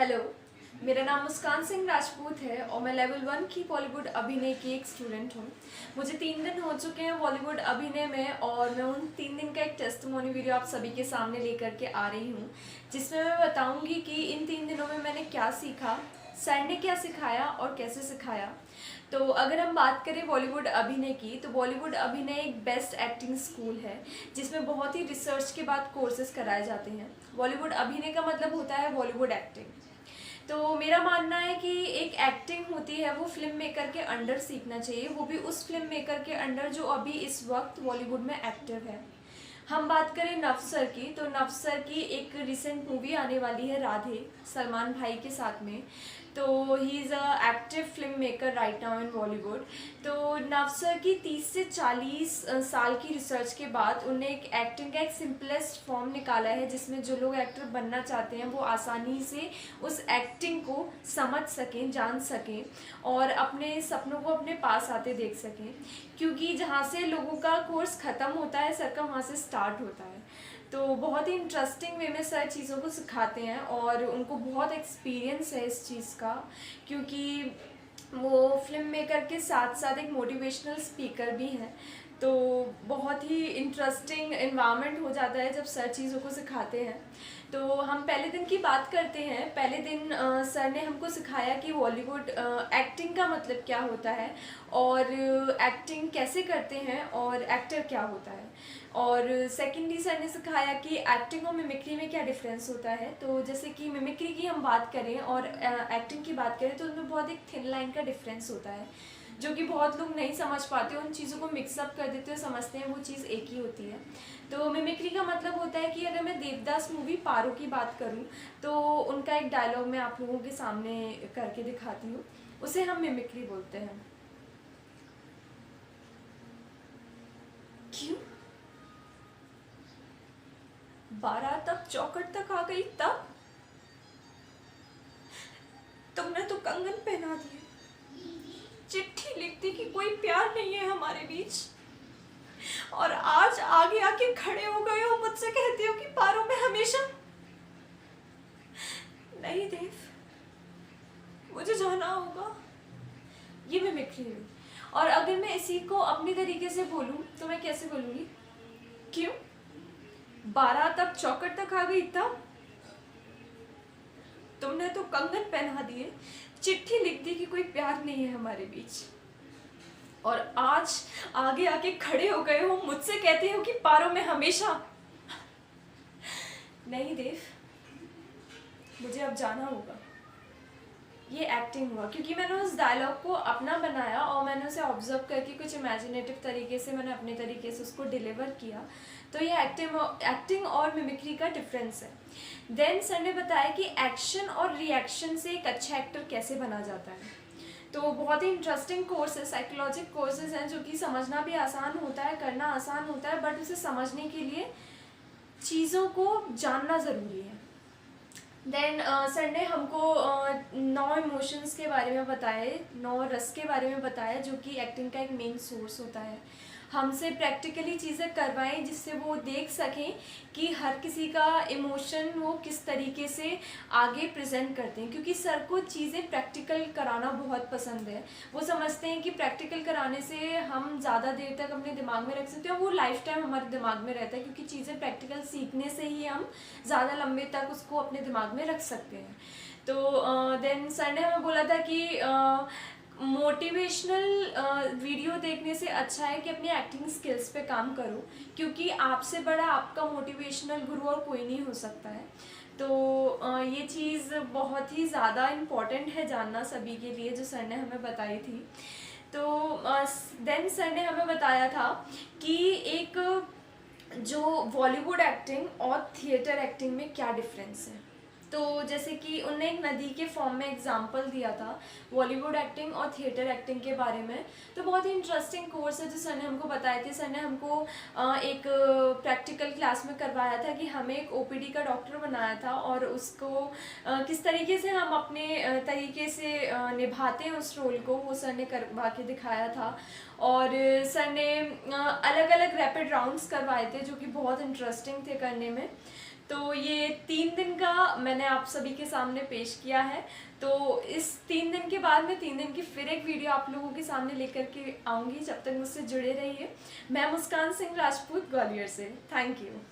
Hello, मेरा नाम मुस्कान सिंह राजपूत है और मैं लेवल 1 की बॉलीवुड अभिनय की एक स्टूडेंट हूँ। मुझे 3 दिन हो चुके हैं बॉलीवुड अभिनय में और मैं उन 3 दिन का एक टेस्टिमोनी वीडियो आप सभी के सामने लेकर के आ रही हूँ, जिसमें मैं बताऊँगी कि इन 3 दिनों में मैंने क्या सीखा, सर ने क्या सिखाया और कैसे सिखाया। तो अगर हम बात करें बॉलीवुड अभिनय की, तो बॉलीवुड अभिनय एक बेस्ट एक्टिंग स्कूल है जिसमें बहुत ही रिसर्च के बाद कोर्सेज कराए जाते हैं। बॉलीवुड अभिनय का मतलब होता है बॉलीवुड एक्टिंग। तो मेरा मानना है कि एक एक्टिंग होती है वो फिल्म मेकर के अंडर सीखना चाहिए, वो भी उस फिल्म मेकर के अंडर जो अभी इस वक्त बॉलीवुड में एक्टिव है। हम बात करें नव सर की, तो नव सर की एक रिसेंट मूवी आने वाली है राधे, सलमान भाई के साथ में। तो he is a active film maker right now in Bollywood. तो नव सर की 30 से 40 साल की रिसर्च के बाद उन्हें एक एक्टिंग का एक सिंपलेस्ट फॉर्म निकाला है, जिसमें जो लोग एक्टर बनना चाहते हैं वो आसानी से उस एक्टिंग को समझ सकें, जान सकें और अपने सपनों को अपने पास आते देख सकें। क्योंकि जहाँ से लोगों का कोर्स ख़त्म होता है, सर का वहाँ से स्टार्ट होता है। तो बहुत ही इंटरेस्टिंग वे में सर चीज़ों को सिखाते हैं और उनको बहुत एक्सपीरियंस है इस चीज़ का, क्योंकि वो फिल्म मेकर के साथ साथ एक मोटिवेशनल स्पीकर भी हैं। तो बहुत ही इंटरेस्टिंग इन्वायरमेंट हो जाता है जब सर चीज़ों को सिखाते हैं। तो हम पहले दिन की बात करते हैं। पहले दिन सर ने हमको सिखाया कि बॉलीवुड एक्टिंग का मतलब क्या होता है और एक्टिंग कैसे करते हैं और एक्टर क्या होता है। और सेकेंडली सर ने सिखाया कि एक्टिंग और मिमिक्री में क्या डिफरेंस होता है। तो जैसे कि मिमिक्री की हम बात करें और एक्टिंग की बात करें तो उनमें बहुत एक थिन लाइन का डिफरेंस होता है, जो कि बहुत लोग नहीं समझ पाते, उन चीज़ों को मिक्सअप कर देते हैं, समझते हैं वो चीज़ एक ही होती है। तो मिमिक्री का मतलब होता है कि अगर मैं देवदास मूवी पारो की बात करूं तो उनका एक डायलॉग मैं आप लोगों के सामने करके दिखाती हूँ, उसे हम मिमिक्री बोलते हैं। क्यों 12 तक चौखट तक आ गई तब तुमने तो कंगन पहना दिए, चिट्ठी लिख दी कि कोई प्यार नहीं है हमारे बीच, और आज आगे आके खड़े हो गए हो, मुझसे कहते हो कि पारो में हमेशा। नहीं देव, मुझे जाना होगा। ये मिमिक्री हुई। और अगर मैं इसी को अपनी तरीके से बोलूं तो मैं कैसे बोलूंगी? क्यों 12 तक चौखट तक आ गई तब तुमने तो कंगन पहना दिए, चिट्ठी लिख दी कि कोई प्यार नहीं है हमारे बीच, और आज आगे आके खड़े हो गए हो, मुझसे कहते हो कि पारो में हमेशा। नहीं देव, मुझे अब जाना होगा। ये एक्टिंग हुआ क्योंकि मैंने उस डायलॉग को अपना बनाया और मैंने उसे ऑब्जर्व करके कुछ इमेजिनेटिव तरीके से मैंने अपने तरीके से उसको डिलीवर किया। तो ये एक्टिंग और मिमिक्री का डिफरेंस है। देन सर ने बताया कि एक्शन और रिएक्शन से एक अच्छा एक्टर कैसे बना जाता है। तो बहुत ही इंटरेस्टिंग कोर्स है, साइकोलॉजिक कोर्सेज हैं जो कि समझना भी आसान होता है, करना आसान होता है, बट उसे समझने के लिए चीज़ों को जानना ज़रूरी है। देन सर ने हमको 9 इमोशंस के बारे में बताए, 9 रस के बारे में बताया, जो कि एक्टिंग का एक मेन सोर्स होता है। हमसे प्रैक्टिकली चीज़ें करवाएं जिससे वो देख सकें कि हर किसी का इमोशन वो किस तरीके से आगे प्रेजेंट करते हैं, क्योंकि सर को चीज़ें प्रैक्टिकल कराना बहुत पसंद है। वो समझते हैं कि प्रैक्टिकल कराने से हम ज़्यादा देर तक अपने दिमाग में रख सकते हैं और वो लाइफ टाइम हमारे दिमाग में रहता है, क्योंकि चीज़ें प्रैक्टिकल सीखने से ही हम ज़्यादा लंबे तक उसको अपने दिमाग में रख सकते हैं। तो देन सर ने हमें बोला था कि मोटिवेशनल वीडियो देखने से अच्छा है कि अपनी एक्टिंग स्किल्स पे काम करो, क्योंकि आपसे बड़ा आपका मोटिवेशनल गुरु और कोई नहीं हो सकता है। तो ये चीज़ बहुत ही ज़्यादा इम्पॉर्टेंट है जानना सभी के लिए, जो सर ने हमें बताई थी। तो देन सर ने हमें बताया था कि एक जो बॉलीवुड एक्टिंग और थिएटर एक्टिंग में क्या डिफरेंस है। तो जैसे कि उनने एक नदी के फॉर्म में एग्जाम्पल दिया था बॉलीवुड एक्टिंग और थिएटर एक्टिंग के बारे में। तो बहुत ही इंटरेस्टिंग कोर्स है जो सर ने हमको बताए थे। सर ने हमको एक प्रैक्टिकल क्लास में करवाया था कि हमें एक ओपीडी का डॉक्टर बनाया था और उसको किस तरीके से हम अपने तरीके से निभाते हैं उस रोल को, वो सर ने करवा के दिखाया था। और सर ने अलग अलग रैपिड राउंड्स करवाए थे जो कि बहुत इंटरेस्टिंग थे करने में। तो ये 3 दिन का मैंने आप सभी के सामने पेश किया है। तो इस 3 दिन के बाद मैं 3 दिन की फिर एक वीडियो आप लोगों के सामने लेकर के आऊँगी। जब तक मुझसे जुड़े रहिए। मैं मुस्कान सिंह राजपूत, ग्वालियर से। Thank you.